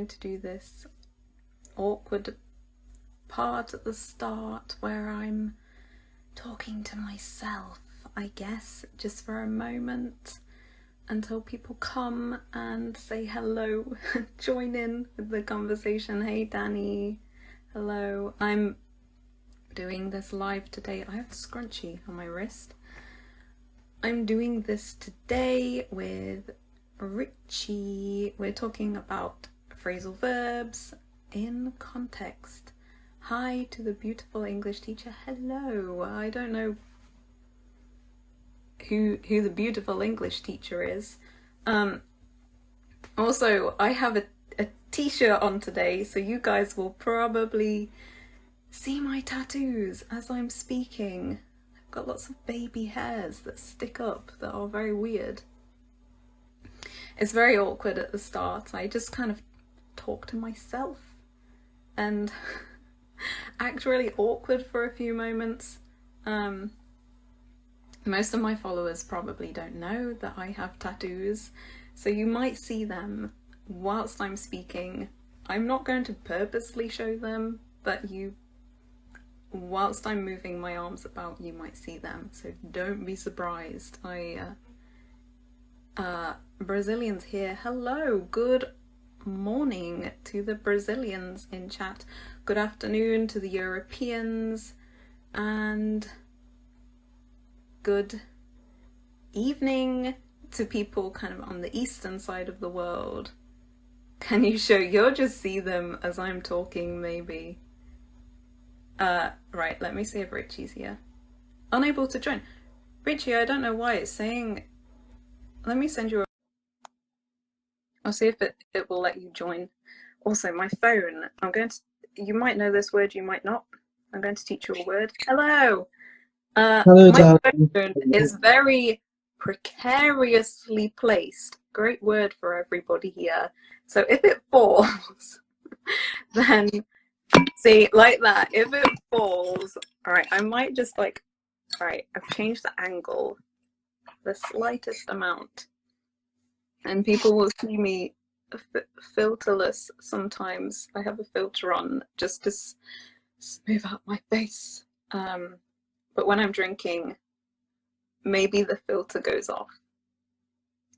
going to do this awkward part at the start where I'm talking to myself, I guess, just for a moment until people come and say hello, join in with the conversation. Hey Danny, hello. I'm doing this live today. I have a scrunchie on my wrist. I'm doing this today with Richie. We're talking about phrasal verbs in context. Hi to the beautiful English teacher. Hello. I don't know who the beautiful English teacher is. Also, I have a t-shirt on today, so you guys will probably see my tattoos as I'm speaking. I've got lots of baby hairs that stick up that are very weird. It's very awkward at the start. I just kind of talk to myself and act really awkward for a few moments. Most of my followers probably don't know that I have tattoos, so you might see them whilst I'm speaking. I'm not going to purposely show them, but whilst I'm moving my arms about, you might see them, so don't be surprised. Brazilians here. Hello, good morning to the Brazilians in chat. Good afternoon to the Europeans, and good evening to people kind of on the eastern side of the world. Can you show? You'll just see them as I'm talking, maybe. Right, let me see if Richie's here. Unable to join. Richie, I don't know why it's saying... Let me send you a... I'll see if it will let you join. Also, my phone, I'm going to... You might know this word, you might not. I'm going to teach you a word. Hello! Hello, my darling. phone is very precariously placed. Great word for everybody here. So if it falls, then see, like that. If it falls, all right, I might just all right, I've changed the angle the slightest amount, and people will see me filterless sometimes. I have a filter on just to smooth out my face. But when I'm drinking, maybe the filter goes off.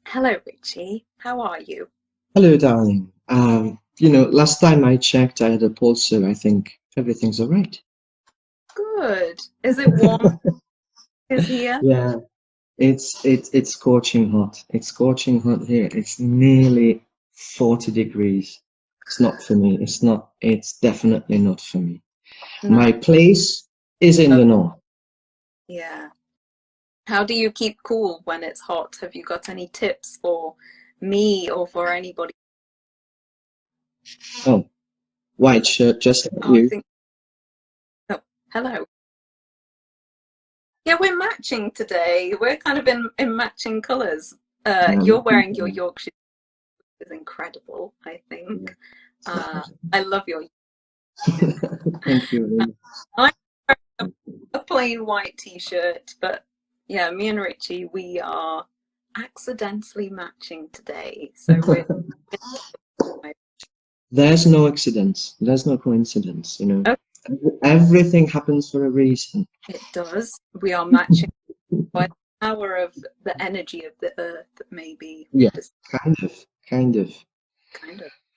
Hello, Richie. How are you? Hello, darling. Last time I checked, I had a pulse, so I think everything's all right. Good. Is it warm? Is here? Yeah, it's scorching hot. It's scorching hot here. It's nearly 40 degrees. It's not for me. It's definitely not for me. No. My place is in the north. Yeah. How do you keep cool when it's hot? Have you got any tips for me or for anybody? Oh, white shirt, just like you. Oh, hello. Yeah, we're matching today. We're kind of in matching colours. You're wearing your Yorkshire, which is incredible, I think. I love your... Thank you. I'm wearing a plain white t-shirt, but yeah, me and Richie, we are accidentally matching today. So we're... There's no accidents. There's no coincidence, you know. Okay. Everything happens for a reason. It does. We are matching by the power of the energy of the earth, maybe. Yeah, kind of.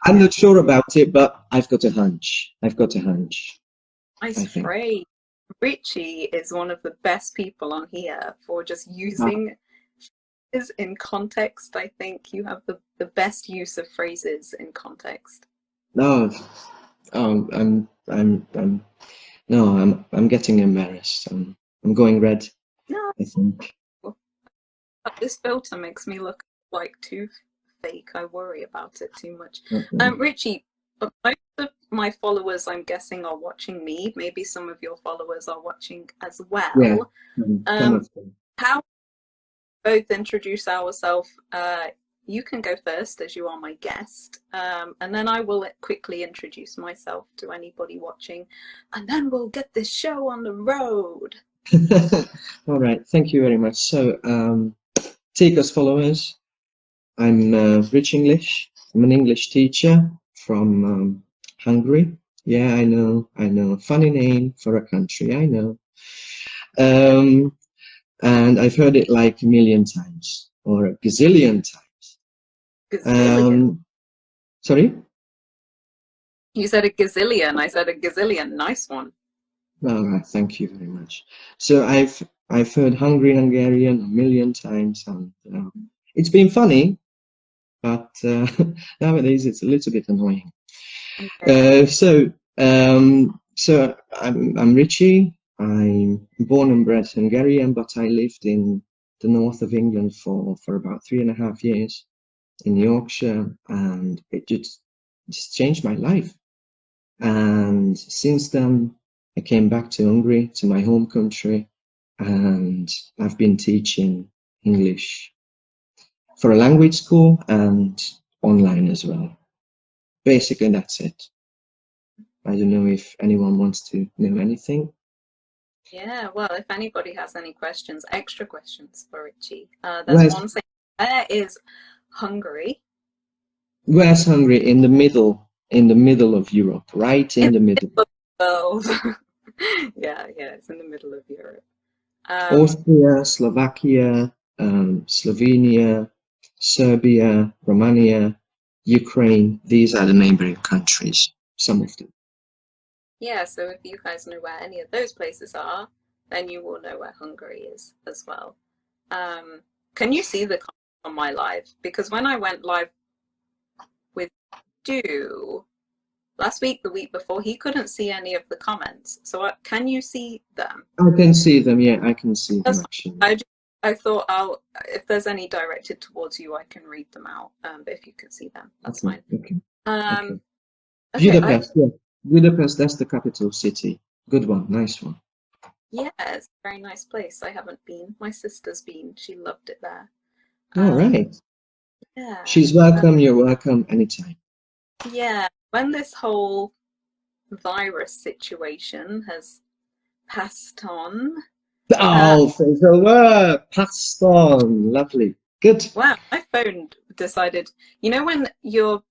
I'm not sure about it, but I've got a hunch. Nice phrase. Richie is one of the best people on here for just using phrases in context. I think you have the best use of phrases in context. No, I'm getting embarrassed. I'm going red. No, I think. This filter makes me look like too fake. I worry about it too much. Okay. Richie, but most of my followers, I'm guessing, are watching me. Maybe some of your followers are watching as well. Yeah. How both introduce ourselves? You can go first as you are my guest, and then I will quickly introduce myself to anybody watching, and then we'll get this show on the road. All right, thank you very much. So, Tika's followers, I'm RichiEnglish. I'm an English teacher. from Hungary. Yeah, I know. Funny name for a country, I know. And I've heard it like a million times or a gazillion times. Gazillion. Sorry? You said a gazillion. I said a gazillion. Nice one. All right, thank you very much. So I've heard Hungarian a million times, and it's been funny, but nowadays it's a little bit annoying. Okay. So I'm Richie. I'm born and bred Hungarian, but I lived in the north of England for about 3.5 years in Yorkshire, and it just changed my life. And since then, I came back to Hungary, to my home country, and I've been teaching English for a language school and online as well. Basically, that's it. I don't know if anyone wants to know anything. Yeah, well, if anybody has any questions, extra questions for Richie, there's one thing. Where is Hungary? Where's Hungary? In the middle of Europe, right in the middle. World. Yeah, it's in the middle of Europe. Austria, Slovakia, Slovenia, Serbia, Romania, Ukraine. These are the neighboring countries, some of them. Yeah, so if you guys know where any of those places are, then you will know where Hungary is as well. Can you see the comments on my live? Because when I went live with Stu last week, the week before, he couldn't see any of the comments. So can you see them? I can see them, yeah, I can see them actually. I thought if there's any directed towards you, I can read them out. But if you can see them, that's fine. Okay. Okay. Budapest, yeah. Budapest, that's the capital city. Good one, nice one. Yeah, it's a very nice place. I haven't been. My sister's been. She loved it there. All right. Yeah. She's welcome, you're welcome anytime. Yeah, when this whole virus situation has passed on. Oh, Phrasal word, passed on, lovely, good. Wow, my phone decided, you know when you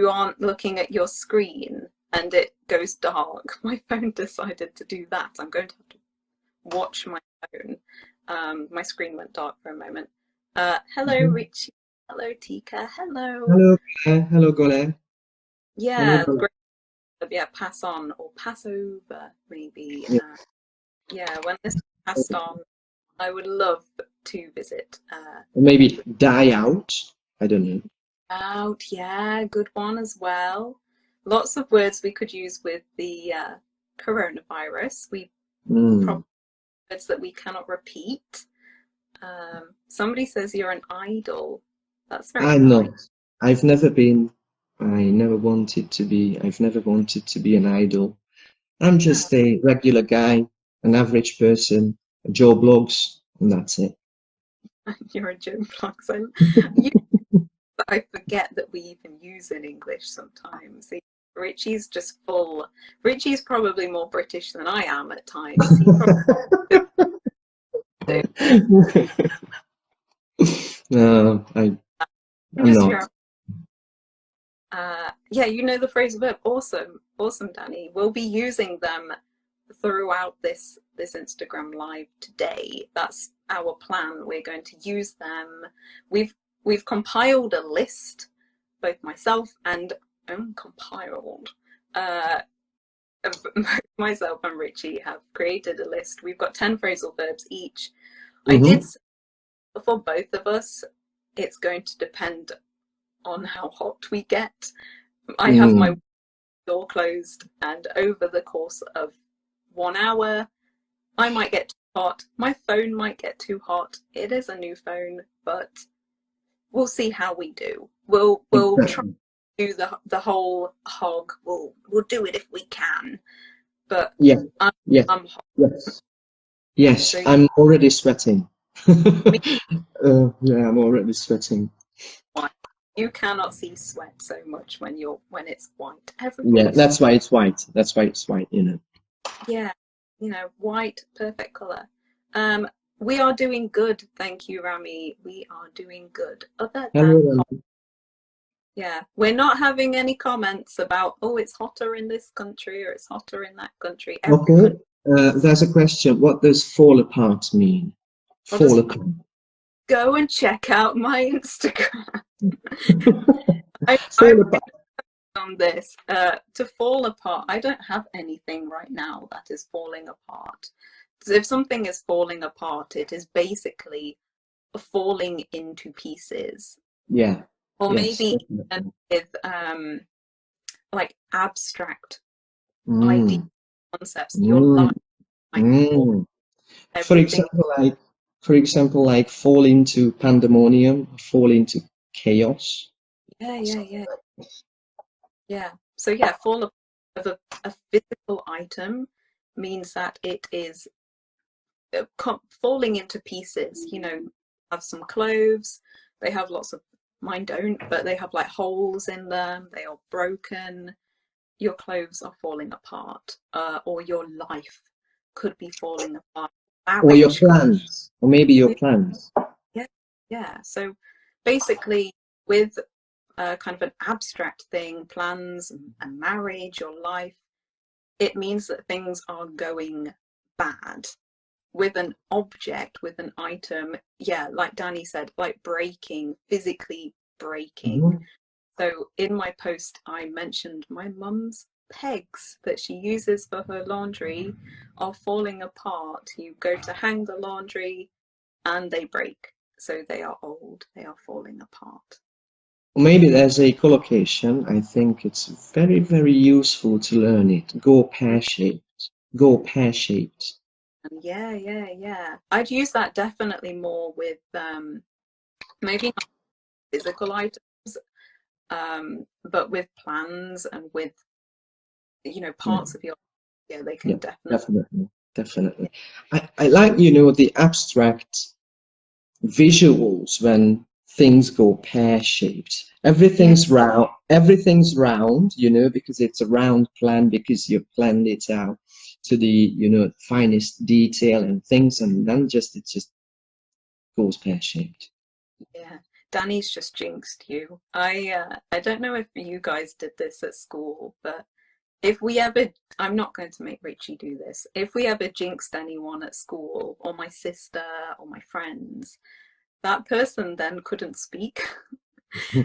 aren't looking at your screen and it goes dark, my phone decided to do that. I'm going to have to watch my phone. My screen went dark for a moment. Hello, Richie. Hello, Tika. Hello. Hello, Gole. Yeah, Hello, great. Yeah, pass on or pass over, maybe. Yeah, when this passed on, I would love to visit. Maybe die out. I don't know. Out, yeah, good one as well. Lots of words we could use with the coronavirus. We probably words that we cannot repeat. Somebody says you're an idol. That's very I'm nice. not. I've never been. I never wanted to be. I've never wanted to be an idol. I'm just a regular guy, an average person, a Joe Blogs, and that's it. You're a Joe Blogs. I forget that we even use in English sometimes. Richie's just full. Richie's probably more British than I am at times. No, I'm not. Yeah, you know the phrasal verb. Awesome, Danny. We'll be using them throughout this Instagram live today. That's our plan. We're going to use them. We've compiled a list, both myself and compiled. Myself and Richie have created a list. We've got 10 phrasal verbs each. I did say for both of us, it's going to depend on how hot we get. I have my door closed, and over the course of 1 hour, I might get too hot. My phone might get too hot. It is a new phone, but we'll see how we do. We'll try to do the whole hog. We'll do it if we can. But yeah, I'm hot. Yes, so, I'm already sweating. Yeah, I'm already sweating. You cannot see sweat so much when it's white. Yeah, that's why it's white. That's why it's white, you know. Yeah, white, perfect color. We are doing good, thank you, Rami. We are doing good. Other than Yeah, we're not having any comments about, oh, it's hotter in this country or it's hotter in that country. Every Okay, country. there's a question. What does fall apart mean? What Fall does apart. go and check out my Instagram. I Fall apart. on this. To fall apart, I don't have anything right now that is falling apart. So if something is falling apart, it is basically falling into pieces. Yeah. Or Yes. maybe Definitely. with like abstract idea Mm, concepts, your mm, life might fall, mm. everything. For example, like fall into pandemonium, fall into chaos. Yeah. Yeah. So yeah, fall apart of a physical item means that it is falling into pieces. You know, have some clothes, they have lots of, mine don't, but they have like holes in them, they are broken. Your clothes are falling apart, or your life could be falling apart. Or your Marriage could, plans, or maybe your plans. yeah, yeah. So basically, with kind of an abstract thing, plans and marriage or life, it means that things are going bad. With an object, with an item, yeah, like Danny said, like breaking, physically breaking. Mhm. So in my post, I mentioned my mum's pegs that she uses for her laundry are falling apart. You go to hang the laundry and they break. So they are old, they are falling apart. Or maybe there's a collocation. I think it's very, very useful to learn it. Go pear-shaped. Go pear-shaped. And yeah. I'd use that definitely more with maybe not physical items, but with plans and with, you know, Yeah, parts of your, yeah, they yeah, can definitely, definitely, definitely. I like, you know, the abstract visuals when things go pear-shaped. yeah, Everything's round, you know, because it's a round plan, because you planned it out to the, you know, finest detail and things, and then it just goes pear-shaped. yeah. Danny's just jinxed you. I don't know if you guys did this at school, but if we ever, I'm not going to make Richie do this. If we ever jinxed anyone at school, or my sister, or my friends, that person then couldn't speak.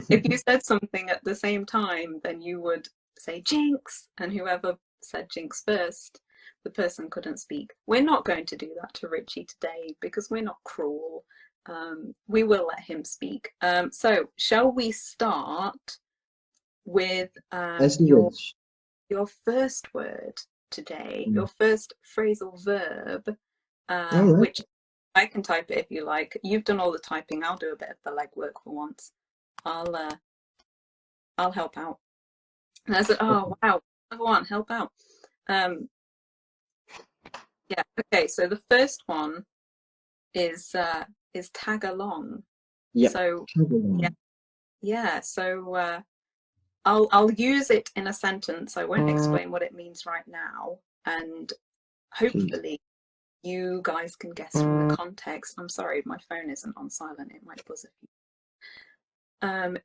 If you said something at the same time, then you would say jinx, and whoever said jinx first, the person couldn't speak. We're not going to do that to Richie today because we're not cruel. We will let him speak. So, shall we start with As you wish. your first word today, Mm. your first phrasal verb, All right. which I can type it if you like. You've done all the typing. I'll do a bit of the legwork for once. I'll uh, I'll help out. And I said, oh wow, another one, help out. Um, yeah, okay. So the first one is tag along. Yep. So Tag yeah, along. yeah. So I'll use it in a sentence. I won't explain what it means right now, and Please. hopefully you guys can guess from the context. I'm sorry, my phone isn't on silent. It might buzz if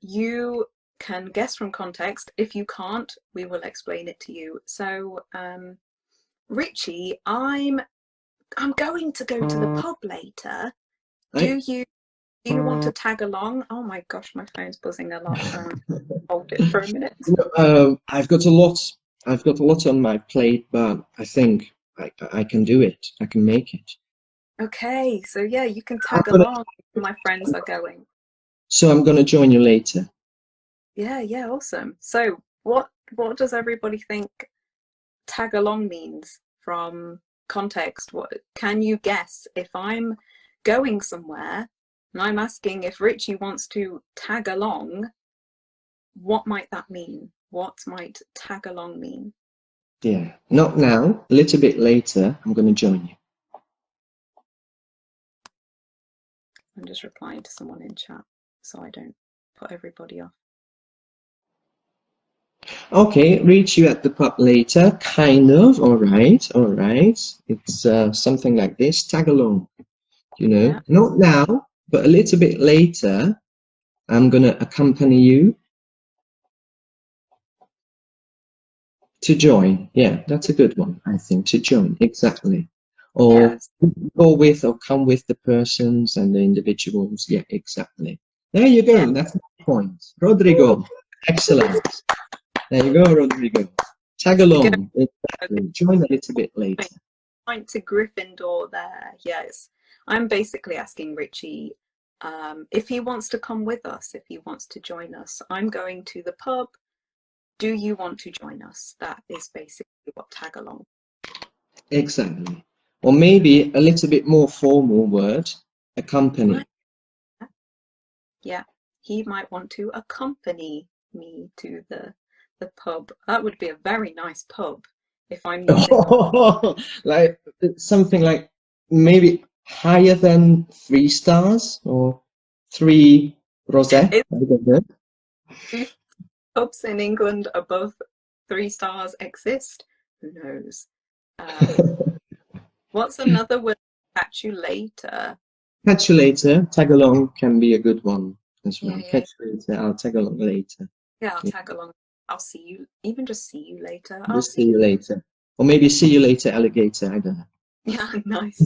you can guess from context. If you can't, we will explain it to you. So, Richie, I'm going to go to the pub later. Right. Do you want to tag along? Oh my gosh, my phone's buzzing a lot. Hold it for a minute. You know, I've got a lot. I've got a lot on my plate, but I think I can do it. I can make it. Okay, so yeah, you can I'm tag gonna, along. My friends are going. so I'm gonna join you later. Yeah, awesome. So what does everybody think tag along means from context? What can you guess? If I'm going somewhere and I'm asking if Richie wants to tag along, what might that mean? What might tag along mean? Yeah, not now. A little bit later, I'm gonna join you. I'm just replying to someone in chat so I don't put everybody off. Okay, reach you at the pub later. Kind of. All right, all right. It's something like this. Tag along. You know, Yeah, not now, but a little bit later. I'm gonna accompany you To join, yeah, that's a good one, I think. To join, exactly. Or Yes. go with or come with the persons and the individuals. Yeah, exactly. There you go. Yeah. That's my point. Rodrigo, excellent. There you go, Rodrigo. Tag To get along. a Exactly. Join a little bit later. point to Gryffindor there. Yes. I'm basically asking Richie if he wants to come with us, if he wants to join us. I'm going to the pub. Do you want to join us? That is basically what tag along. Exactly. Or maybe a little bit more formal word, accompany. Yeah, he might want to accompany me to the pub. That would be a very nice pub if I'm using Like something like maybe higher than 3 stars or 3 rosé. it. I don't know. Do pubs in England above 3 stars exist? Who knows? What's another word? Catch you later. Catch you later. Tag along can be a good one as well. Yeah. Catch you later. I'll tag along later. Yeah, I'll Yeah. tag along. I'll see you. Even just see you later. Just see you later. Or maybe see you later, alligator. I don't know. Yeah, nice.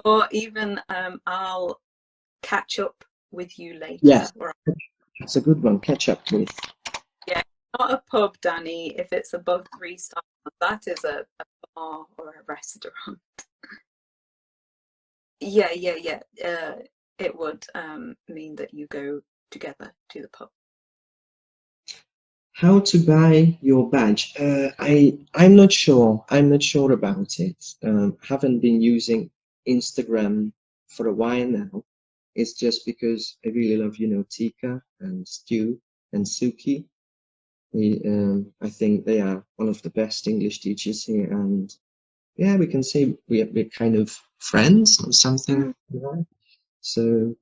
Or even I'll catch up with you later. Yes, Or, that's a good one. Catch up with. yeah, not a pub, Danny. If it's above 3 stars, that is a bar or a restaurant. Yeah. It would mean that you go together to the pub. How to buy your badge? I'm not sure. I'm not sure about it. Haven't been using Instagram for a while now. It's just because I really love, Tika and Stu and Suki. I think they are one of the best English teachers here, and yeah, we can say we're kind of friends or something like that. So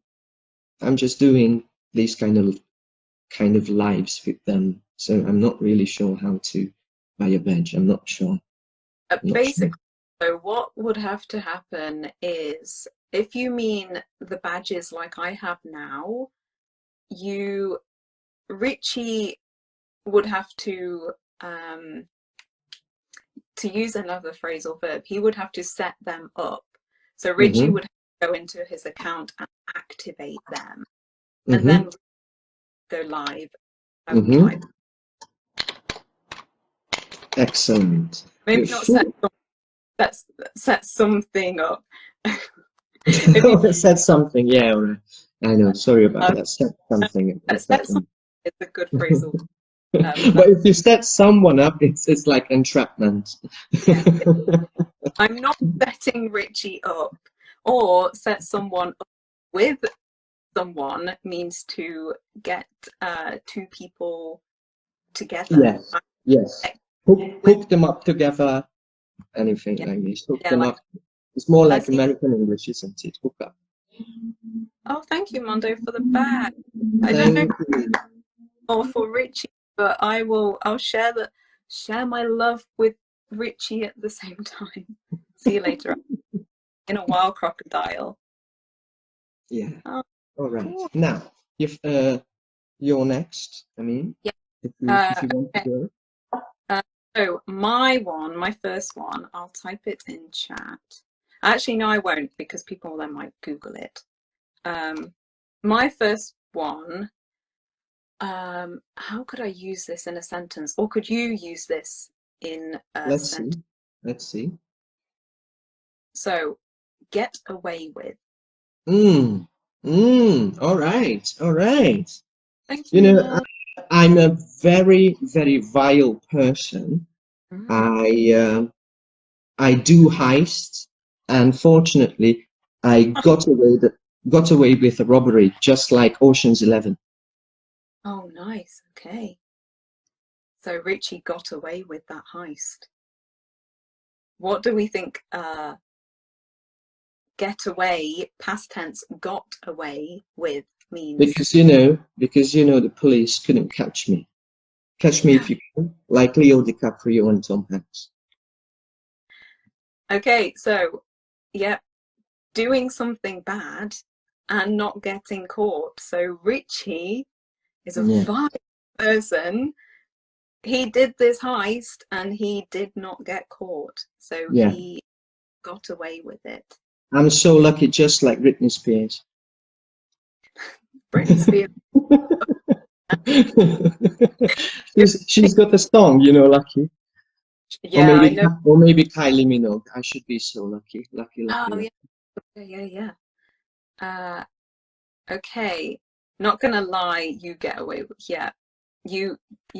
I'm just doing these kind of lives with them. So I'm not really sure how to buy a badge. I'm not sure. Basically, so what would have to happen is if you mean the badges like I have now, Richie would have to use another phrasal verb, he would have to set them up. So Richie would have to go into his account and activate them, and then go live. Excellent. Maybe not set something up. Said something, yeah, right. I know, sorry about that. Set something. Set something is a good phrasal. But if you set someone up, it's like entrapment. Yeah. I'm not setting Richie up, or set someone up with someone means to get two people together. Yes. Hook them up together, anything like this. Hook them up. It's more like American English, isn't it? Hook up. Oh, thank you, Mondo, for the bag. I don't know more for Richie, but I'll share my love with Richie at the same time. See you later. In a while, crocodile. Yeah. All right. Cool. Now, if you're next, I mean, yeah. if you want to go. So my first one, I'll type it in chat. Actually, no, I won't, because people then might Google it. My first one, how could I use this in a sentence? Or could you use this in a sentence? Let's see. So, get away with. All right. Thank you. I'm a very, very vile person. I do heist, and fortunately, I got away with a robbery, just like Ocean's 11. Oh, nice. Okay. So Richie got away with that heist. What do we think? Get away, past tense, got away with means. Because the police couldn't catch me. Catch me if you can, like Leo DiCaprio and Tom Hanks. Okay, so yeah, doing something bad and not getting caught. So Richie is a vile person he did this heist and he did not get caught, so Yeah. he got away with it. I'm so lucky, just like Britney Spears. Britney Spears. she's got a song, you know, lucky. Yeah, I know. Or maybe Kylie Minogue. I should be so lucky, lucky. Oh yeah. Okay. Not gonna lie, you get away with You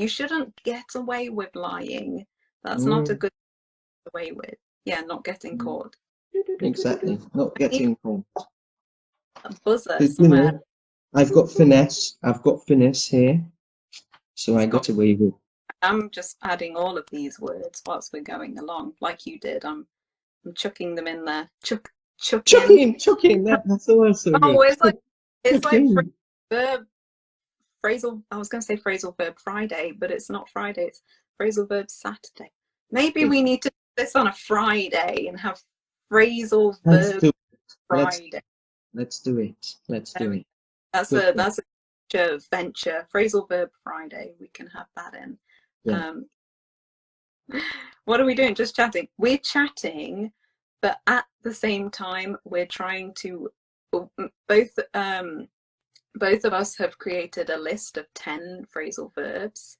shouldn't get away with lying. That's not a good away with. Yeah, not getting caught. Exactly, not getting caught. A buzzer You somewhere. know, I've got finesse. I've got finesse here, so I got away with. I'm just adding all of these words whilst we're going along, like you did. I'm chucking them in there. Chucking. That's also good. Oh, it's like verb phrasal. I was going to say phrasal verb Friday, but it's not Friday. It's phrasal verb Saturday. Maybe we need to do this on a Friday and have phrasal verb Friday. Let's do it. Let's do it. That's a venture. Phrasal verb Friday. We can have that in. Yeah. What are we doing? Just chatting. We're chatting, but at the same time, we're trying to both of us have created a list of 10 phrasal verbs.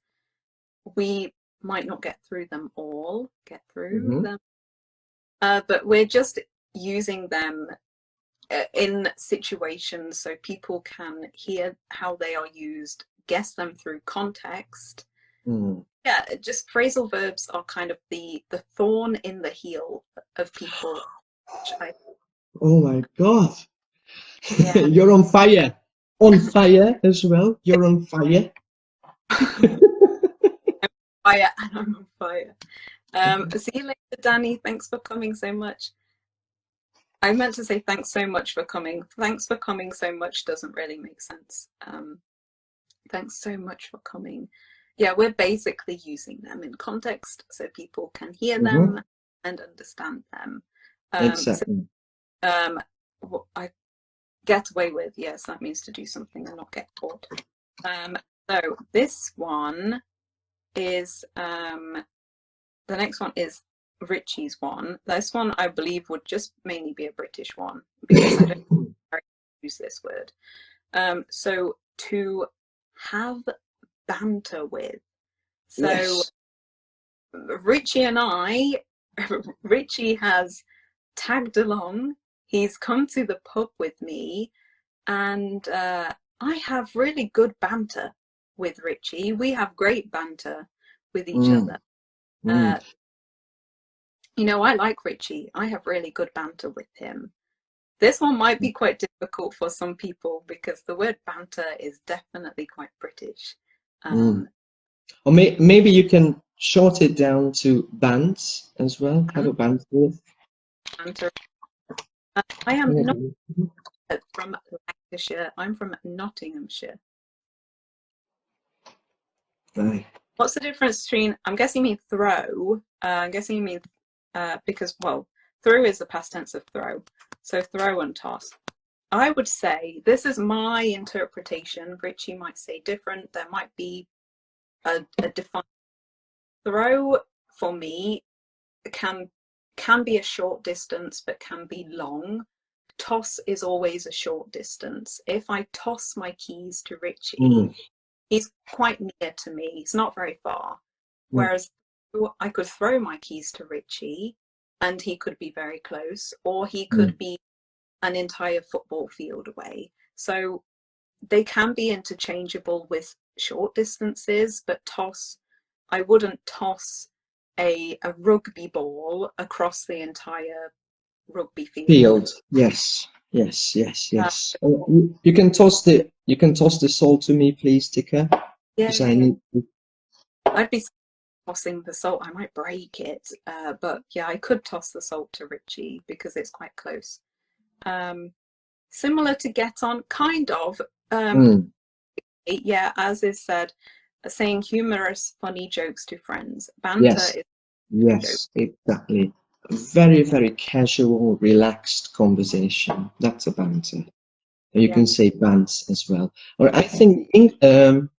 We might not get through them all, them, but we're just using them in situations so people can hear how they are used, guess them through context. Yeah, just phrasal verbs are kind of the thorn in the heel of people. Oh my God. Yeah. You're on fire. On fire as well. You're on fire. I'm on fire. See you later, Danny. Thanks for coming so much. I meant to say thanks so much for coming. Thanks for coming so much doesn't really make sense. Thanks so much for coming. Yeah, we're basically using them in context so people can hear them and understand them. Exactly. So, I get away with, yes, that means to do something and not get caught. So this one is, the next one is Richie's one. This one, I believe, would just mainly be a British one because I don't use this word. So to have banter with. So yes. Richie and Richie has tagged along. He's come to the pub with me, and I have really good banter with Richie. We have great banter with each other. You know, I like Richie. I have really good banter with him. This one might be quite difficult for some people because the word banter is definitely quite British. Or maybe you can short it down to bands as well. Have a banter with. Banter. I am not from Lancashire. I'm from Nottinghamshire. Right. What's the difference between? I'm guessing you mean throw. I'm guessing you mean because, well, throw is the past tense of throw. So throw and toss. I would say, this is my interpretation. Richie might say different. There might be a defined throw for me can be a short distance but can be long. Toss is always a short distance. If I toss my keys to Richie, he's quite near to me. He's not very far. Whereas I could throw my keys to Richie and he could be very close, or he could be an entire football field away. So they can be interchangeable with short distances, but toss, I wouldn't toss a rugby ball across the entire rugby field. Yes. You can toss the salt to me, please, Tika. Yeah. I need to... I'd be tossing the salt. I might break it, but yeah, I could toss the salt to Richie because it's quite close. Similar to get on, kind of. Yeah, as is said, saying humorous, funny jokes to friends. Banter Yes, exactly. Very, very casual, relaxed conversation. That's a banter. You can say bants as well. Or I think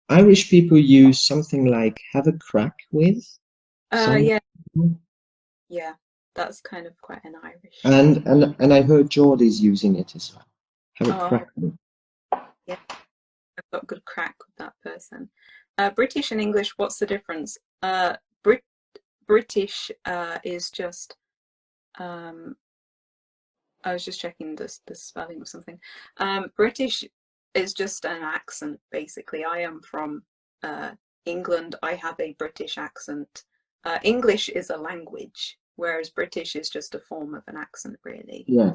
Irish people use something like "have a crack with" some, yeah, that's kind of quite an Irish. and I heard Geordie's using it as well. Have a Oh, crack with. yeah, I've got good crack with that person. British and English, what's the difference? British is just I was just checking the spelling of something. British is just an accent, basically. I am from England. I have a British accent. English is a language, whereas British is just a form of an accent, really. Yeah,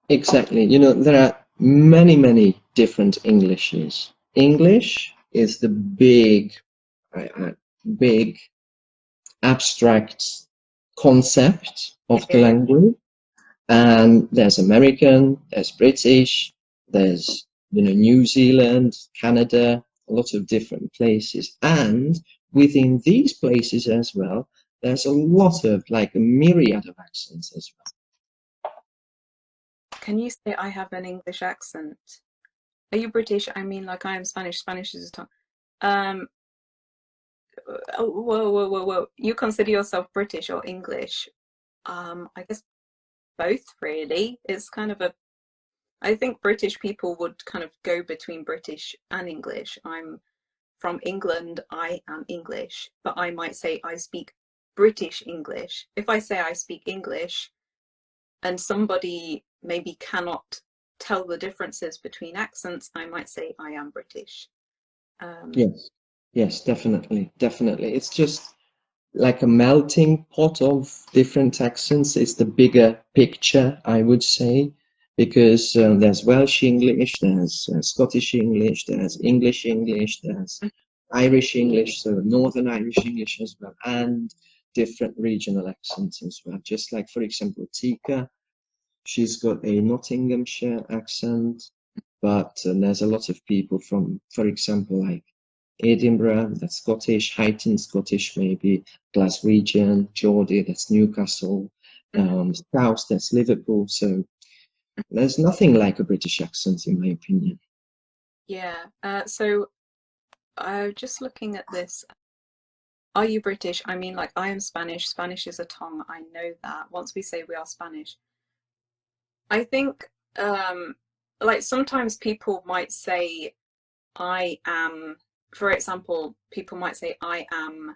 exactly. You know, there are many different Englishes. English is the big abstract concept of the Yeah, language. And there's American, there's British, there's New Zealand, Canada, a lot of different places. And within these places as well, there's a lot of, like, a myriad of accents as well. Can you say I have an English accent? Are you British? I mean, like I am Spanish. Spanish is a tongue. Whoa. You consider yourself British or English? I guess both, really. It's kind of I think British people would kind of go between British and English. I'm from England, I am English, but I might say I speak British English. If I say I speak English and somebody maybe cannot tell the differences between accents, I might say I am British. Yes, definitely. It's just like a melting pot of different accents. It's the bigger picture, I would say, because there's Welsh English, there's Scottish English, there's English English, there's Irish English, so Northern Irish English as well, and different regional accents as well. Just like, for example, Tika, she's got a Nottinghamshire accent, but there's a lot of people from, for example, like Edinburgh, that's Scottish, heightened Scottish maybe, Glaswegian, Geordie, that's Newcastle, Scouse, that's Liverpool. So there's nothing like a British accent, in my opinion. Yeah. So I'm just looking at this. Are you British? I mean, like I am Spanish. Spanish is a tongue. I know that. Once we say we are Spanish, I think like sometimes people might say I am, for example, people might say I am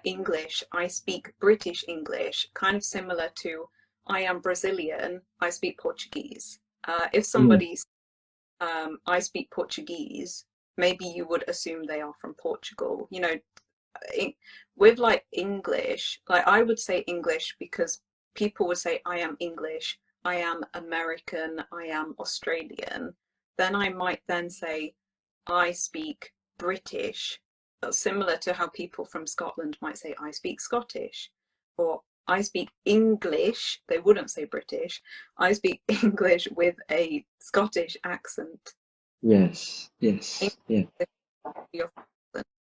English, I speak British English, kind of similar to I am Brazilian, I speak Portuguese. If somebody's I speak Portuguese, maybe you would assume they are from Portugal. You know, with like English, like I would say English because people would say I am English, I am American, I am Australian. Then I might then say I speak British, similar to how people from Scotland might say I speak Scottish, or I speak English. They wouldn't say British. I speak English with a Scottish accent. Yes, yeah.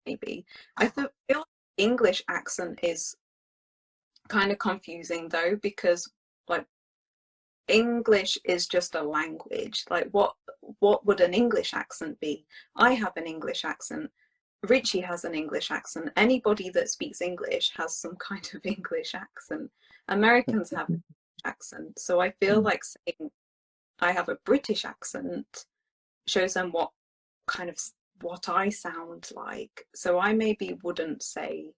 Maybe. I feel like English accent is kind of confusing though, because like English is just a language. Like what would an English accent be? I have an English accent. Richie has an English accent. Anybody that speaks English has some kind of English accent. Americans have an accent. So I feel like saying I have a British accent shows them what I sound like. So I maybe wouldn't say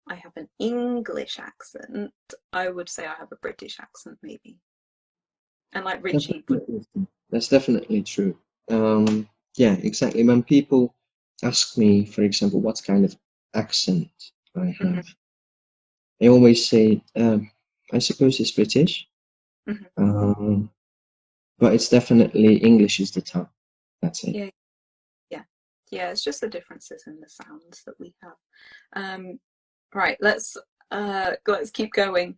I have an English accent. I would say I have a British accent maybe. And like Richie would. That's definitely true. Yeah, exactly. When people ask me, for example, what kind of accent I have, I always say, I suppose it's British, but it's definitely English is the tongue. That's it. Yeah. It's just the differences in the sounds that we have. Right, let's keep going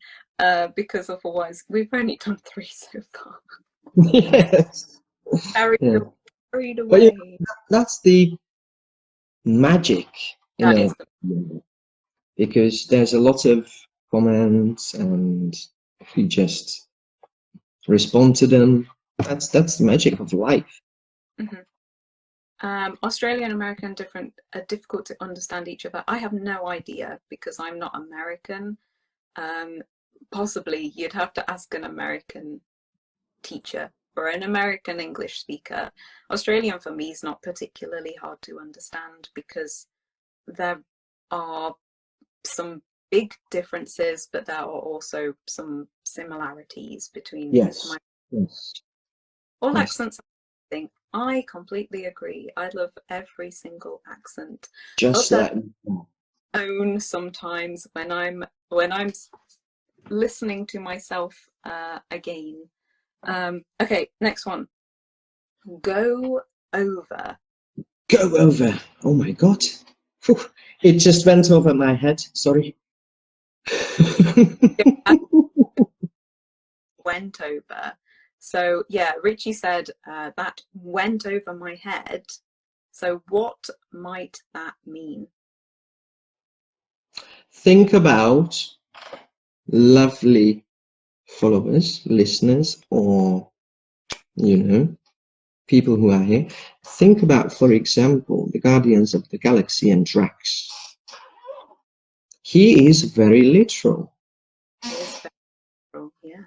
because otherwise we've only done 3 so far. Yes. Carried Yeah. Carried But away. that's the magic, That is because there's a lot of comments and we just respond to them. That's the magic of life. Australian American are difficult to understand each other. I have no idea because I'm not American. Possibly you'd have to ask an American teacher or an American English speaker. Australian for me is not particularly hard to understand because there are some big differences, but there are also some similarities between Yes. my Yes. all Yes. accents. I completely agree. I love every single accent. Just Love that. own sometimes when I'm listening to myself again. Okay, next one. Go over. Go over. Oh my God. Whew. It just went over my head. Sorry. Went over. So yeah, Richie said that went over my head. So what might that mean? Think about lovely followers, listeners, or, people who are here. Think about, for example, the Guardians of the Galaxy and Drax. He is very literal. It is very literal, yeah.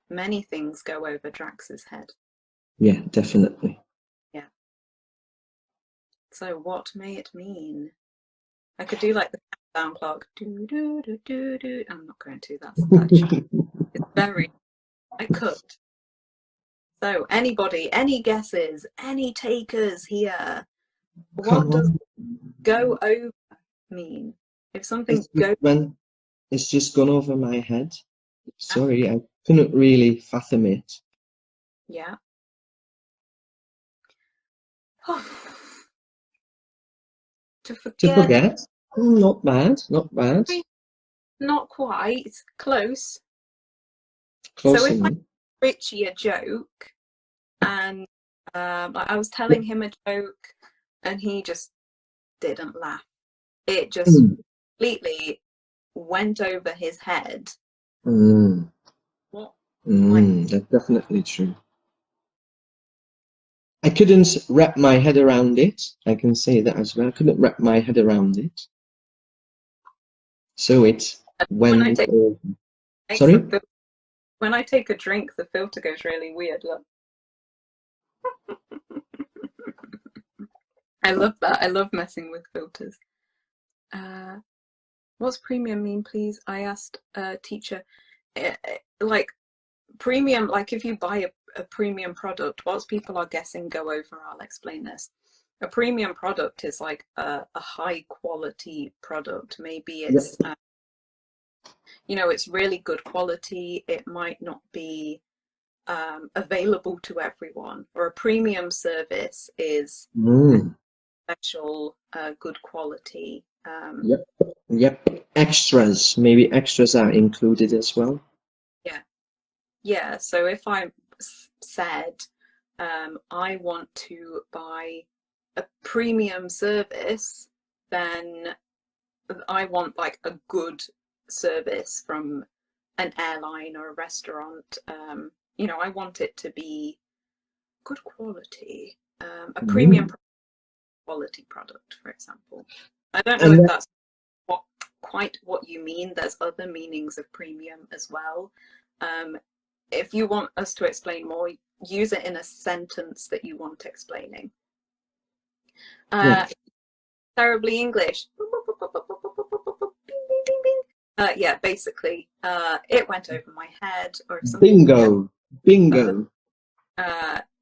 Many things go over Drax's head. Yeah, definitely. Yeah. So what may it mean? I could do like the countdown clock. Do do do do do. I'm not going to. That's it's very. I could. So anybody, any guesses, any takers here? What does go over mean? If something goes, It's just gone over my head. Sorry, I couldn't really fathom it. yeah. To To forget. forget? Not bad, not bad. Not quite. Close. Close So if I enough. Richie a joke and I was telling him a joke and he just didn't laugh. It just completely went over his head. What? That's definitely true. I couldn't wrap my head around it. I can say that as well. I couldn't wrap my head around it. So it went over. Sorry? When I take a drink, the filter goes really weird. Look. I love that. I love messing with filters. What's premium mean, please? I asked a teacher. Like premium, like if you buy a premium product, whilst people are guessing go over, I'll explain this. A premium product is like a high quality product. Maybe it's it's really good quality. It might not be available to everyone, or a premium service is special good quality. Yep. Extras. Maybe extras are included as well. Yeah. So if I said I want to buy a premium service, then I want like a good service from an airline or a restaurant. I want it to be good quality, a premium quality product, for example. I don't know if that's quite what you mean. There's other meanings of premium as well. If you want us to explain more, use it in a sentence that you want explaining. Terribly English. Yeah, basically, it went over my head, or if something. Bingo.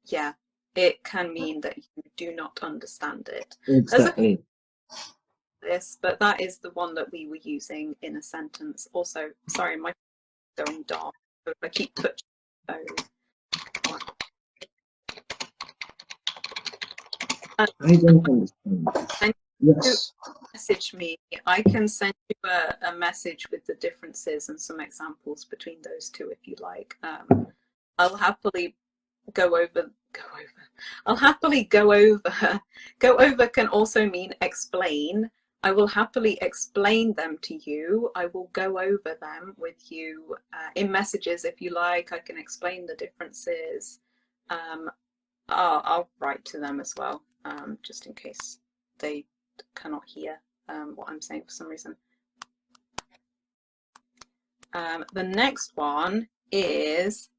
Yeah, it can mean that you do not understand it. Exactly. But that is the one that we were using in a sentence. Also, sorry, my going dark, so if I keep touching the phone. I don't understand. Yes. Message me. I can send you a message with the differences and some examples between those two if you like. I'll happily go over. I'll happily go over. Go over can also mean explain. I will happily explain them to you. I will go over them with you in messages if you like. I can explain the differences. I'll write to them as well, just in case they cannot hear what I'm saying for some reason. The next one is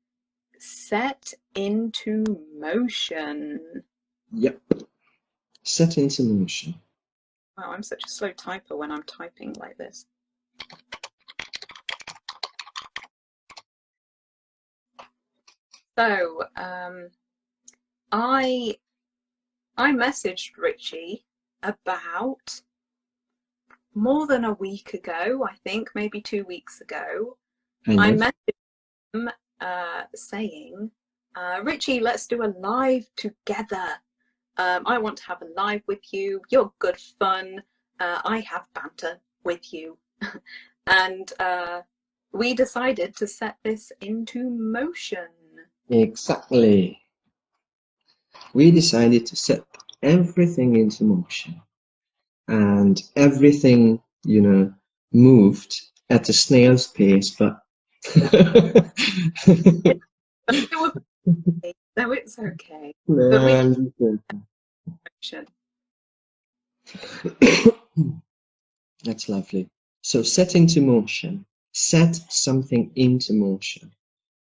set into motion. Yep. Set into motion. Wow, I'm such a slow typer when I'm typing like this. So, I messaged Richie about more than a week ago, I think, maybe 2 weeks ago. I messaged him saying, Richie, let's do a live together. I want to have a live with you. You're good fun. I have banter with you. And we decided to set this into motion. Exactly. We decided to set everything into motion, and everything, moved at a snail's pace, but So it's okay. But we motion. That's lovely. So set into motion. Set something into motion.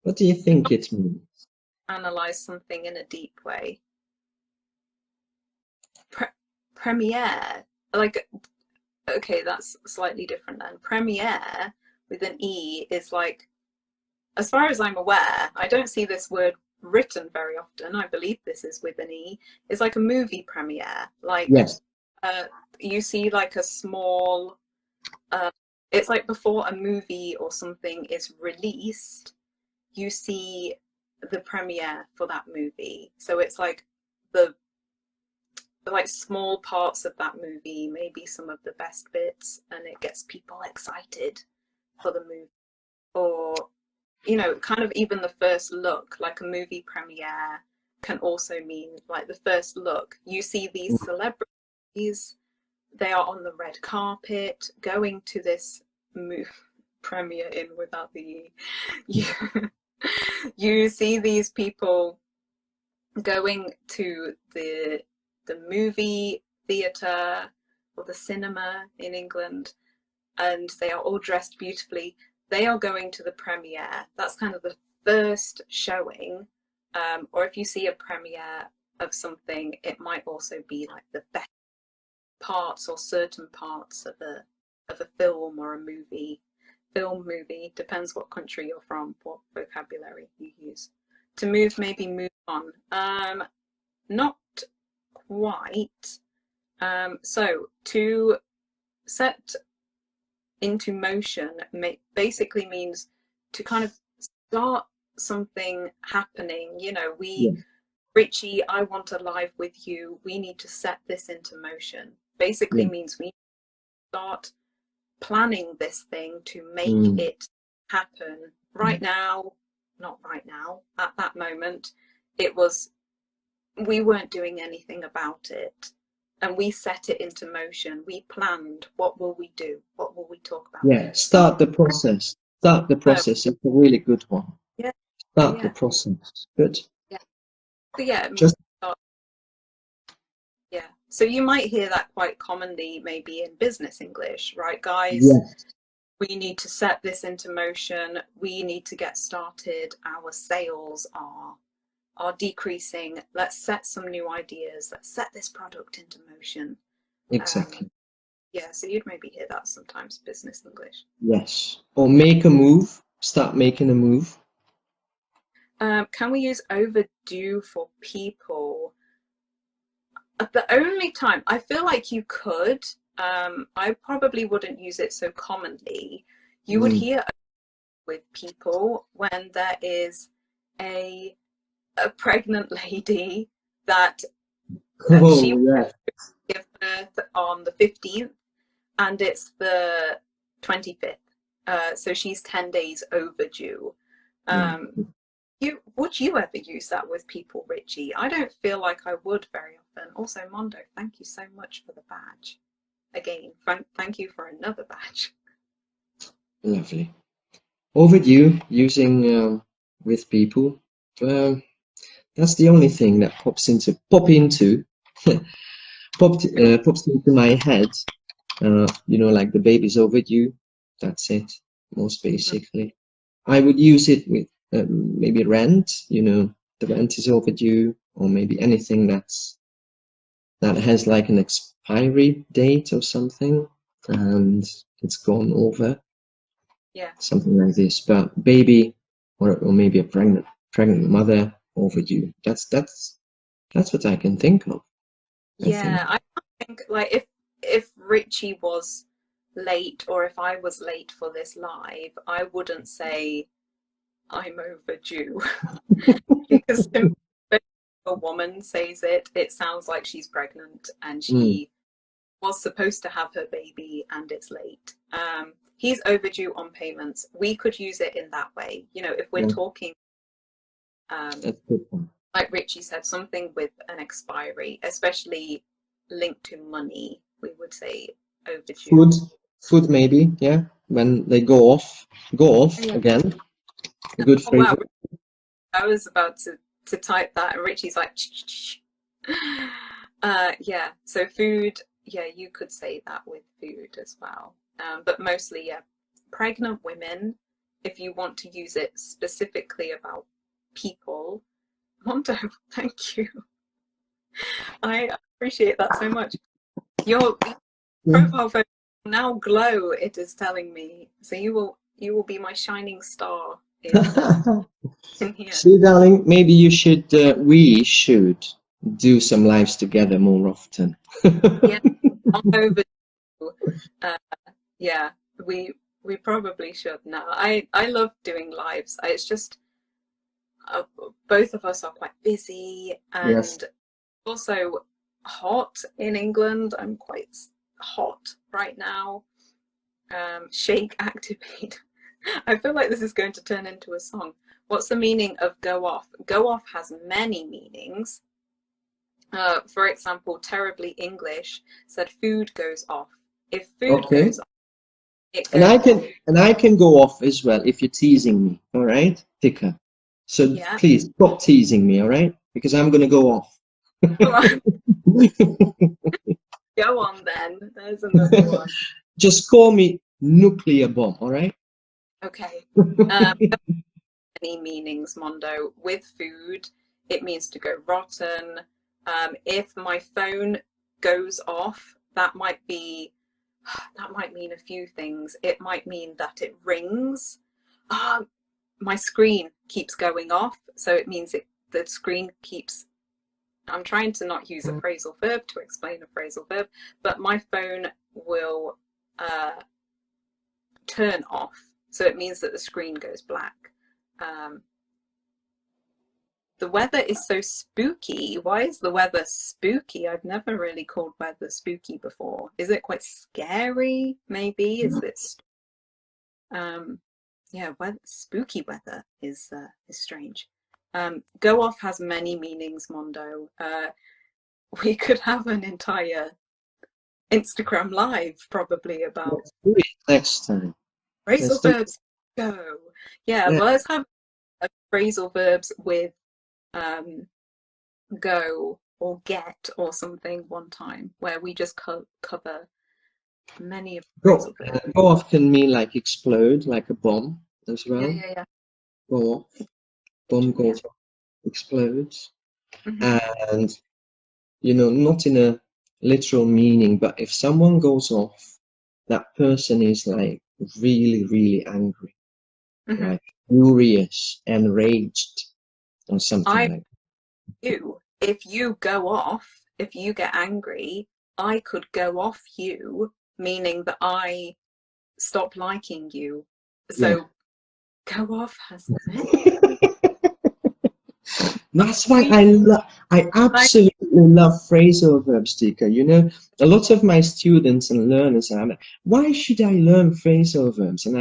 What do you think it means? Analyze something in a deep way. Premiere, like, okay, that's slightly different then. Premiere with an E is like, as far as I'm aware, I don't see this word written very often. I believe this is with an E. It's like a movie premiere. Like, yes. You see like a small, it's like before a movie or something is released, you see the premiere for that movie. So it's like the like small parts of that movie, maybe some of the best bits, and it gets people excited for the movie. Or, kind of even the first look, like a movie premiere can also mean like the first look. You see these celebrities, they are on the red carpet going to this premiere in without the you see these people going to the movie theatre or the cinema in England, and they are all dressed beautifully. They are going to the premiere. That's kind of the first showing. Or if you see a premiere of something, it might also be like the best parts or certain parts of a film or a movie. Film, movie, depends what country you're from, what vocabulary you use. To move, maybe move on. Not quite. So to set into motion basically means to kind of start something happening. Richie, I want a live with you. We need to set this into motion. Basically means we start planning this thing to make it happen right now. Not right now, at that moment. We weren't doing anything about it, and we set it into motion. We planned, what will we do? What will we talk about? Start the process. Start the process. It's a really good one. Start the process. Good. So you might hear that quite commonly maybe in business English, right, guys? We need to set this into motion. We need to get started. Our sales are decreasing. Let's set some new ideas. Let's set this product into motion. Exactly. So you'd maybe hear that sometimes, business English. Yes. Or make a move. Start making a move. Can we use overdue for people? The only time I feel like you could, I probably wouldn't use it so commonly. You would hear with people when there is a pregnant lady that she will give birth on the 15th and it's the 25th. So she's 10 days overdue. Would you ever use that with people, Richie? I don't feel like I would very often. Also, Mondo, thank you so much for the badge. Again, thank you for another badge. Lovely. Overdue, using with people. That's the only thing that pops into my head. Like the baby's overdue. That's it, most basically. I would use it with maybe rent. The rent is overdue, or maybe anything that has like an expiry date or something, and it's gone over. Yeah. Something like this. But baby, or maybe a pregnant mother overdue. That's what I can think of. Yeah, I think like if Richie was late or if I was late for this live, I wouldn't say I'm overdue because when a woman says it, it sounds like she's pregnant and she was supposed to have her baby and it's late. He's overdue on payments. We could use it in that way. If we're talking, like Richie said, something with an expiry, especially linked to money, we would say overdue. Food maybe, yeah. When they go off again. A good phrase. Wow. I was about to type that and Richie's like, yeah. So food, yeah, you could say that with food as well. But mostly, yeah, pregnant women, if you want to use it specifically about people. Mondo, thank you. I appreciate that so much. Your profile photo will now glow, it is telling me. So you will be my shining star in here. See, darling, maybe we should do some lives together more often. Yeah, I'm overdue. Yeah, we probably should now. I love doing lives. It's just both of us are quite busy and also hot in England. I'm quite hot right now. Shake, activate. I feel like this is going to turn into a song. What's the meaning of go off? Go off has many meanings. For example, Terribly English said food goes off. If food goes off, it goes off. And I can go off as well if you're teasing me, all right, Tika? So please stop teasing me, all right? Because I'm gonna go off. Go on then. There's another one. Just call me nuclear bomb, all right? Okay. Any meanings, Mondo. With food, it means to go rotten. If my phone goes off, that might mean a few things. It might mean that it rings. My screen keeps going off, so it means the screen keeps. I'm trying to not use a phrasal verb to explain a phrasal verb, but my phone will turn off, so it means that the screen goes black. The weather is so spooky. Why is the weather spooky? I've never really called weather spooky before. Is it quite scary? Maybe is it? Yeah, spooky weather is strange. Go off has many meanings, Mondo. We could have an entire Instagram live probably about next time. Phrasal verbs. Go. Yeah, well, let's have phrasal verbs with go or get or something one time where we just cover many of the phrasal verbs. Go off can mean like explode, like a bomb as well. Yeah. Go off. Bomb goes off, explodes. And not in a literal meaning, but if someone goes off, that person is like really, really angry, like furious, enraged, or something like that. If you go off, if you get angry, I could go off you, meaning that I stop liking you. So go off has That's why I absolutely love phrasal verbs, Tika. A lot of my students and learners are like, why should I learn phrasal verbs? And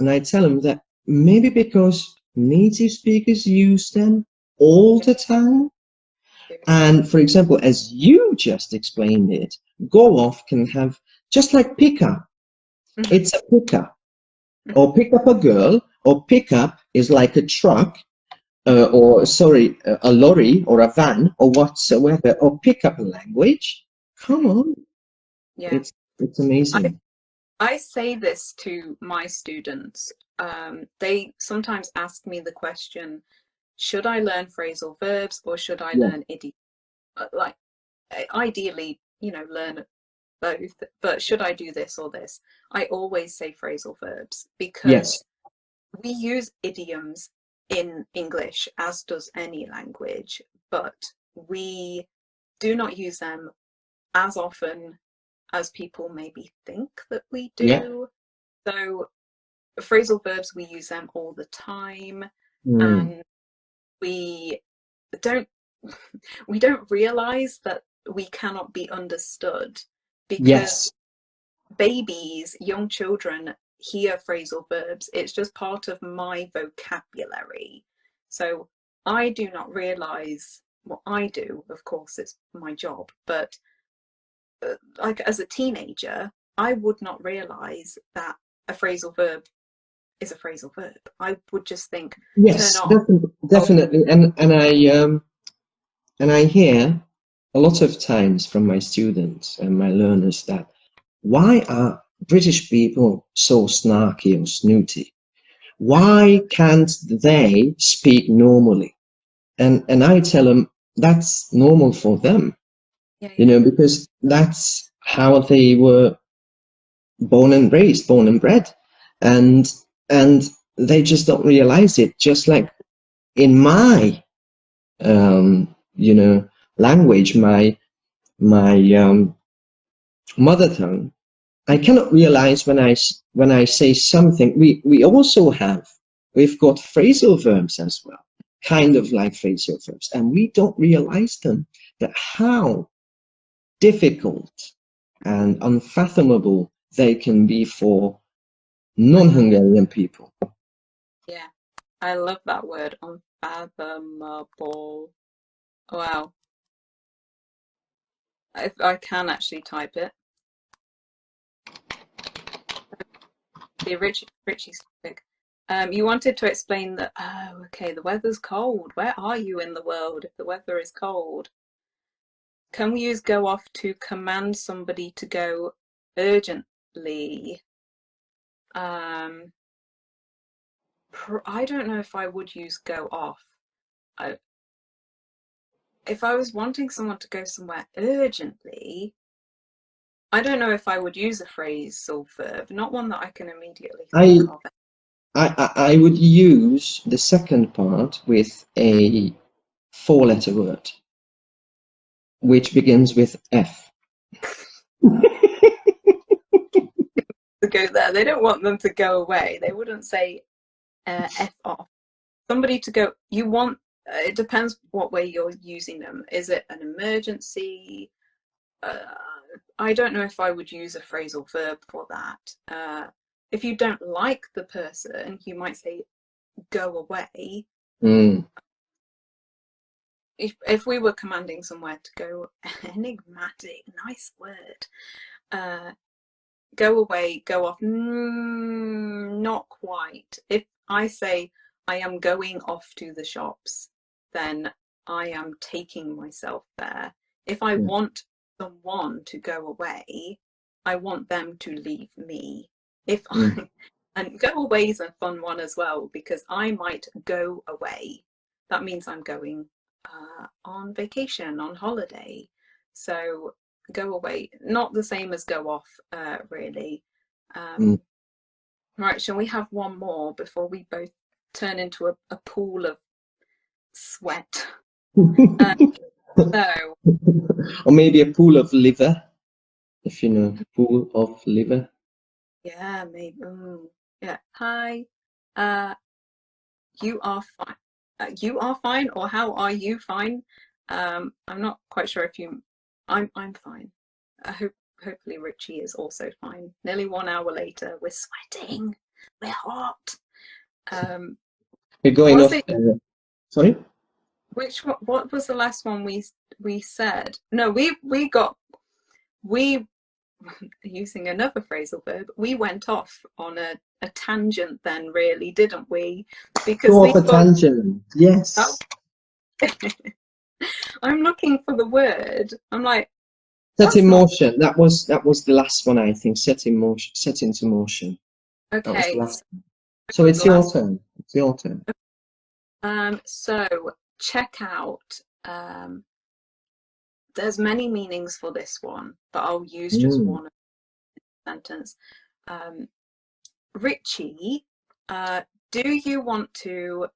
I tell them that maybe because native speakers use them all the time. And for example, as you just explained it, go off can have, just like pick up. It's a pick up. Or pick up a girl, or pick up is like a truck. or sorry, a lorry or a van or whatsoever, or pick up a language. Come on, Yeah. it's amazing. I say this to my students. They sometimes ask me the question, should I learn phrasal verbs or should I Yeah. learn idiom? Like, ideally, learn both, but should I do this or this? I always say phrasal verbs Yes. because we use idioms in English, as does any language, but we do not use them as often as people maybe think that we Yeah. do. So phrasal verbs, we use them all the time, Mm. and we don't we don't realize that we cannot be understood Yes. because babies, young children hear phrasal verbs. It's just part of my vocabulary. So I do not realize what I do. Of course, it's my job, but like as a teenager, I would not realize that a phrasal verb is a phrasal verb. I would just think turn Yes, off. definitely. And I hear a lot of times from my students and my learners that why are British people so snarky or snooty? Why can't they speak normally? And I tell them that's normal for them, Yeah. because that's how they were born and raised, born and bred, and and they just don't realize it. Just like in my language, my mother tongue, I cannot realize when I say something. We've got phrasal verbs as well, kind of like phrasal verbs, and we don't realize them. That how difficult and unfathomable they can be for non-Hungarian people. Yeah, I love that word, unfathomable. Wow, I can actually type it. The Richie's topic. You wanted to explain that. Oh, okay. The weather's cold. Where are you in the world if the weather is cold? Can we use go off to command somebody to go urgently? Um, I don't know if I would use go off. I, if I was wanting someone to go somewhere urgently, I don't know if I would use a phrasal verb, not one that I can immediately think I of. I would use the second part with a four-letter word, which begins with F. To go there, they don't want them to go away. They wouldn't say F off. Somebody to go, you want, it depends what way you're using them. Is it an emergency? Uh, I don't know if I would use a phrasal verb for that. If you don't like the person, you might say go away. Mm. If we were commanding somewhere to go, enigmatic, nice word. Go away, go off. Not quite. If I say I am going off to the shops, then I am taking myself there. If I Yeah. want someone to go away, I want them to leave me. If Mm. I and go away is a fun one as well because I might go away. That means I'm going on vacation, on holiday. So go away, not the same as go off, really. Mm. Right, shall we have one more before we both turn into a pool of sweat? So, Or maybe a pool of liver, if you know, pool of liver. yeah, maybe. Yeah. Hi. Uh, you are fine. You are fine, or how are you fine? I'm not quite sure if you. I'm fine. I hope. Hopefully, Richie is also fine. Nearly 1 hour later, we're sweating. We're hot. We're going Was off. it Sorry? which one? What was the last one we said? No, we using another phrasal verb, we went off on a tangent then, really, didn't we? Because Go we off a thought, tangent. Yes. oh, I'm looking for the word. I'm like, Set that's in not motion. That was the last one, I think. Set in motion. Set into motion. That was the okay. last one. It So was it's your last. turn. It's your turn. So check out. There's many meanings for this one, but I'll use just one sentence. Richie, do you want to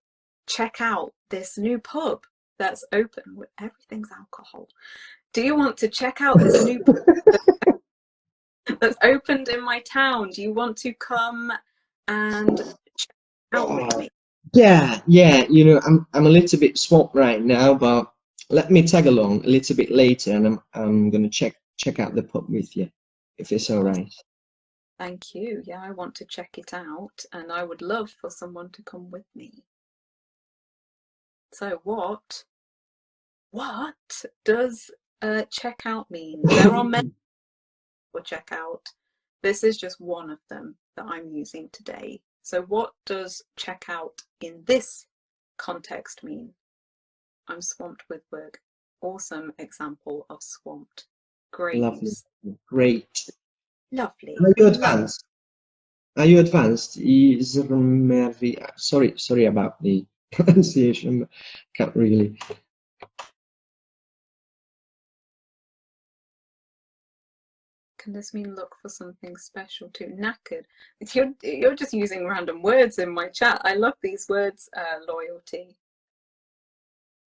check out this new pub that's open? Everything's alcohol. Do you want to check out this new pub that's opened in my town? Do you want to come and check out with me? Yeah. You know, I'm a little bit swamped right now, but let me tag along a little bit later, and I'm gonna check out the pub with you, if it's all right. Thank you. Yeah, I want to check it out, and I would love for someone to come with me. So what does check out mean? There are many for check out. This is just one of them that I'm using today. So what does check out in this context mean? I'm swamped with work. Awesome example of swamped. Great Lovely. use. Great. Lovely. Are you advanced? Are you advanced? Sorry about the pronunciation. Can't really. Can this mean look for something special too? Knackered. You're just using random words in my chat. I love these words. Loyalty.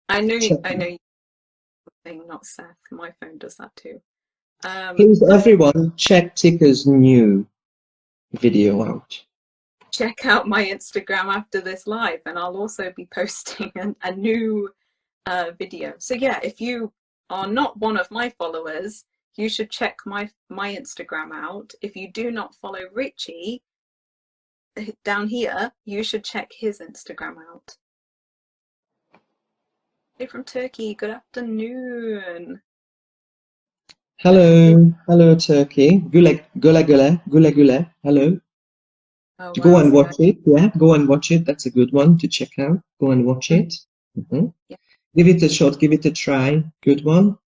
I know you think not Seth. My phone does that too. Please, everyone, check Tika's new video out. Check out my Instagram after this live, and I'll also be posting a new video. So yeah, if you are not one of my followers, you should check my Instagram out. If you do not follow Richie down here, you should check his Instagram out. Hey from Turkey, good afternoon. Hello Turkey. Güle güle. Hello. Oh, Go and watch it. Yeah, go and watch it. That's a good one to check out. Go and watch it. Yeah. Give it a shot. Give it a try. Good one.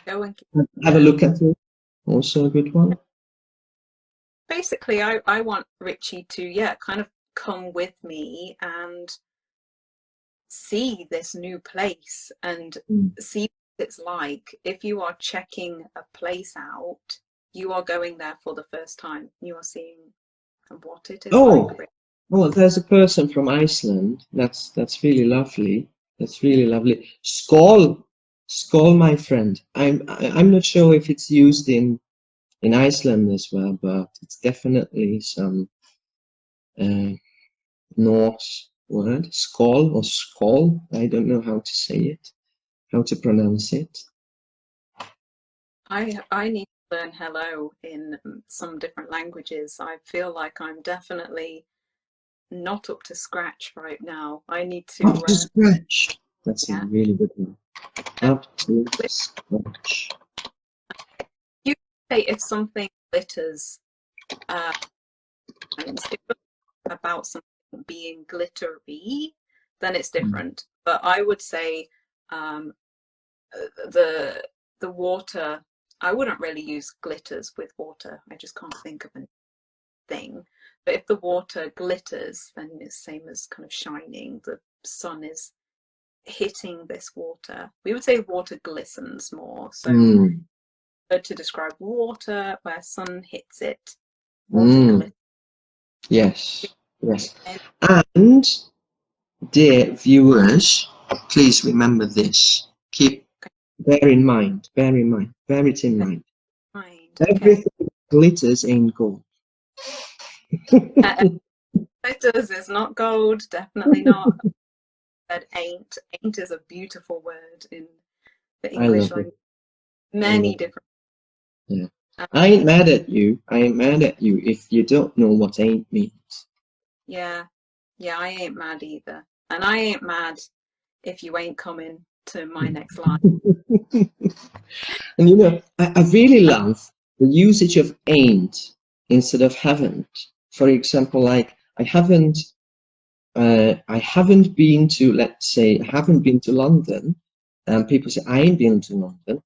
Go and have a look at it. Also a good one. Basically, I want Richie to kind of come with me and see this new place and see what it's like. If you are checking a place out, you are going there for the first time. You are seeing what it is like. Oh, there's a person from Iceland. That's really lovely. That's really lovely. Skål, my friend. I'm not sure if it's used in Iceland as well, but it's definitely some Norse word. Skål or skål. I don't know how to say it, how to pronounce it. I need to learn hello in some different languages. I feel like I'm definitely not up to scratch right now. I need to up to scratch. That's a really good one. Up to scratch. You say if something glitters, about something being glittery, then it's different. But I would say the water. I wouldn't really use glitters with water. I just can't think of anything. But if the water glitters, then it's the same as kind of shining. The sun is hitting this water. We would say water glistens more. So to describe water where sun hits it, water glitters. Yes. And dear viewers, please remember this. Bear it in mind. Bear it in mind. Everything glitters ain't gold. Glitters is not gold, definitely not. Said ain't. Ain't is a beautiful word in the English language. Many different. Yeah. I ain't mad at you. If you don't know what ain't means. Yeah, I ain't mad either. And I ain't mad if you ain't coming to my next live. And you know, I really love the usage of ain't instead of haven't. For example, like I haven't been to, let's say, I haven't been to London, and people say I ain't been to London.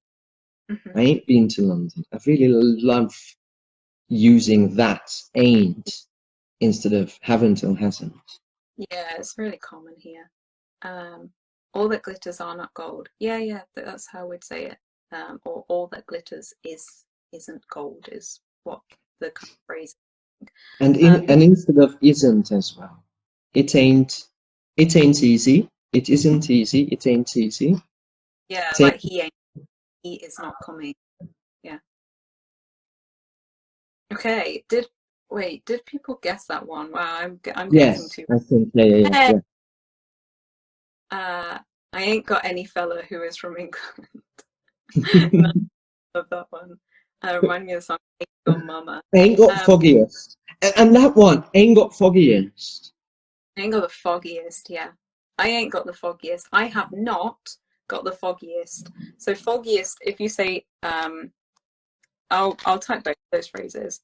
I ain't been to London. I really love using that ain't instead of haven't or hasn't. Yeah, it's really common here. All that glitters are not gold. Yeah, that's how we'd say it. Or all that glitters isn't gold is what the kind of phrase. And instead of isn't as well. It ain't easy. It isn't easy. It ain't easy. Yeah, like he is not coming. Yeah. Okay. Did people guess that one? Wow, I'm guessing too. I think yeah. I ain't got any fella who is from England. No, I love that one. Remind me of something. Ain't got mama. Ain't got foggiest. And that one, ain't got foggiest. Ain't got the foggiest, yeah. I ain't got the foggiest. I have not got the foggiest. So foggiest, if you say, I'll type both those phrases.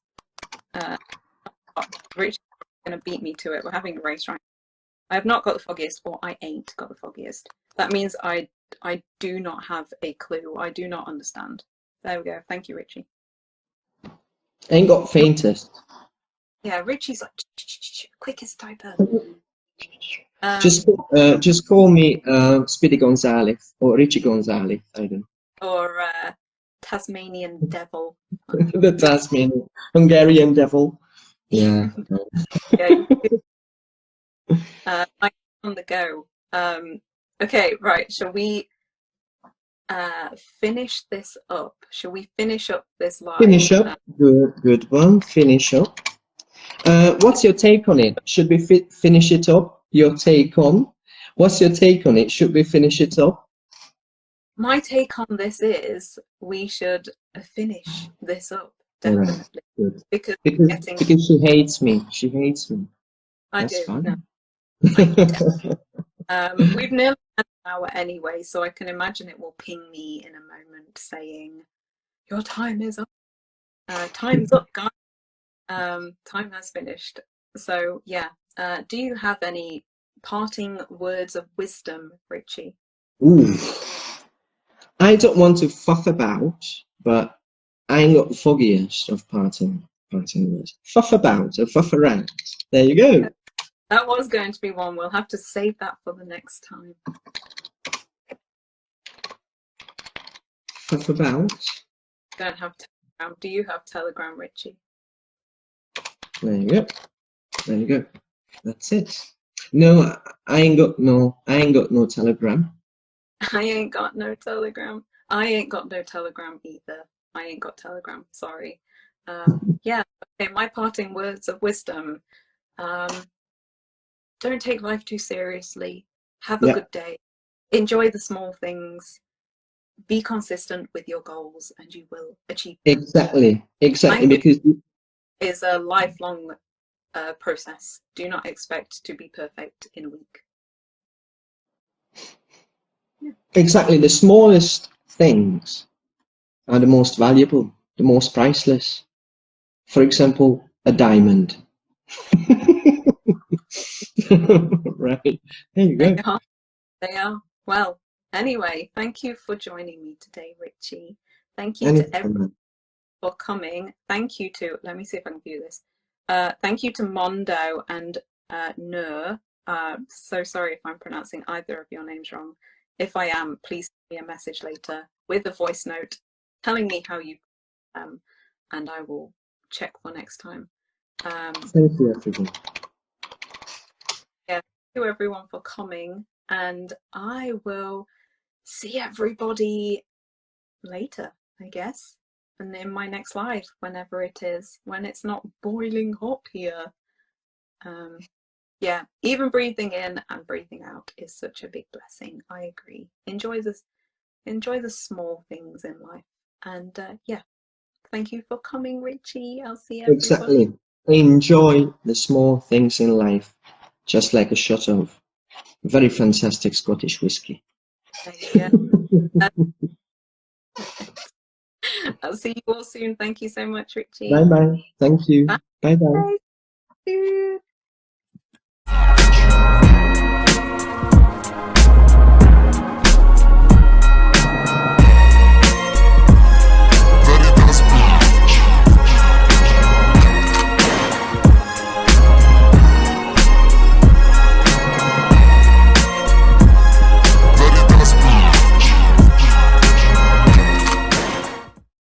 Rich is going to beat me to it. We're having a race right now. I have not got the foggiest, or I ain't got the foggiest. That means I do not have a clue. I do not understand. There we go. Thank you, Richie. Ain't got faintest. Yeah, Richie's like quickest typer. Just call me Speedy Gonzalez or Richie Gonzalez. I don't. Or Tasmanian devil. The Tasmanian Hungarian devil. Yeah. Yeah. I'm on the go. Okay, right. Shall we finish this up? Shall we finish up this live? Finish up. Good one. Finish up. What's your take on it? Should we finish it up? Your take on? What's your take on it? Should we finish it up? My take on this is we should finish this up, definitely. Good. Because she hates me. She hates me. That's fine. No. We've nearly had an hour anyway, so I can imagine it will ping me in a moment saying, your time is up. Time's up, guys. Time has finished. So yeah, do you have any parting words of wisdom, Richie? Ooh, I don't want to fuff about, but I ain't got the foggiest of parting words. Fuff about or fuff around. There you go. That was going to be one. We'll have to save that for the next time. Fuff about. Don't have Telegram. Do you have Telegram, Richie? There you go. There you go. That's it. No, I ain't got no Telegram. I ain't got no Telegram. I ain't got no Telegram either. I ain't got Telegram. Sorry. Yeah. Okay. My parting words of wisdom. Don't take life too seriously. Have a good day. Enjoy the small things. Be consistent with your goals, and you will achieve them. Exactly. Because is a lifelong process. Do not expect to be perfect in a week. Yeah. Exactly. The smallest things are the most valuable, the most priceless. For example, a diamond. Right. There you go. They are. Well, anyway, thank you for joining me today, Richie. Thank you to everyone for coming. Thank you to, let me see if I can view this. Thank you to Mondo and Nur. So sorry if I'm pronouncing either of your names wrong. If I am, please send me a message later with a voice note telling me how you and I will check for next time. Thank you, everyone. Yeah, thank you everyone for coming, and I will see everybody later, I guess, and in my next live, whenever it is, when it's not boiling hot here. Yeah, even breathing in and breathing out is such a big blessing. I agree. Enjoy the small things in life, and yeah, thank you for coming, Richie. I'll see everybody. Exactly. Enjoy the small things in life, just like a shot of very fantastic Scottish whiskey. There you go. I'll see you all soon. Thank you so much, Richie. Bye bye. Thank you. Bye. Bye bye. Bye.